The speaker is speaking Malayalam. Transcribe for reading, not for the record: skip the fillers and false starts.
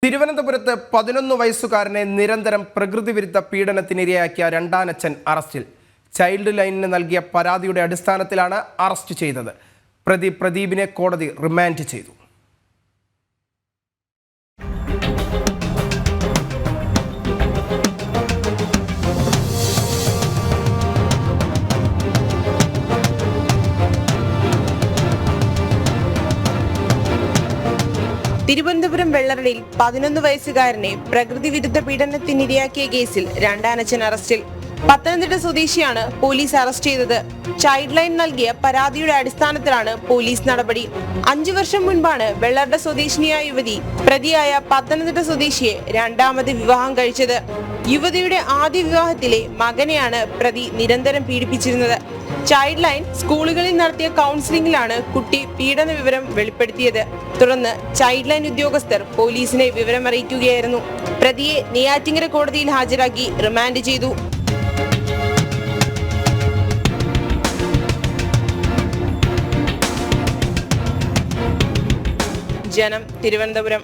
തിരുവനന്തപുരത്ത് 11 വയസ്സുകാരനെ നിരന്തരം പ്രകൃതിവിരുദ്ധ പീഡനത്തിനിരയാക്കിയ രണ്ടാനച്ഛൻ അറസ്റ്റിൽ. ചൈൽഡ് ലൈനിന് നൽകിയ പരാതിയുടെ അടിസ്ഥാനത്തിലാണ് അറസ്റ്റ് ചെയ്തത്. പ്രതി പ്രദീപിനെ കോടതി റിമാൻഡ് ചെയ്തു. തിരുവനന്തപുരം വെള്ളറയിൽ 11 വയസ്സുകാരനെ പ്രകൃതി വിരുദ്ധ പീഡനത്തിനിരയാക്കിയ കേസിൽ രണ്ടാനച്ഛൻ അറസ്റ്റിൽ. പത്തനംതിട്ട സ്വദേശിയാണ് പോലീസ് അറസ്റ്റ് ചെയ്തത്. ചൈൽഡ് ലൈൻ നൽകിയ പരാതിയുടെ അടിസ്ഥാനത്തിലാണ് പോലീസ് നടപടി. 5 വർഷം മുൻപാണ് വെള്ളറ സ്വദേശിനിയായ യുവതി പ്രതിയായ പത്തനംതിട്ട സ്വദേശിയെ രണ്ടാമത് വിവാഹം കഴിച്ചത്. യുവതിയുടെ ആദ്യ വിവാഹത്തിലെ മകനെയാണ് പ്രതി നിരന്തരം പീഡിപ്പിച്ചിരുന്നത്. ചൈൽഡ് ലൈൻ സ്കൂളുകളിൽ നടത്തിയ കൗൺസിലിംഗിലാണ് കുട്ടി പീഡന വിവരം വെളിപ്പെടുത്തിയത്. തുടർന്ന് ചൈൽഡ് ലൈൻ ഉദ്യോഗസ്ഥർ പോലീസിനെ വിവരം അറിയിക്കുകയായിരുന്നു. പ്രതിയെ നെയ്യാറ്റിങ്കര കോടതിയിൽ ഹാജരാക്കി റിമാൻഡ് ചെയ്തു. ജനം, തിരുവനന്തപുരം.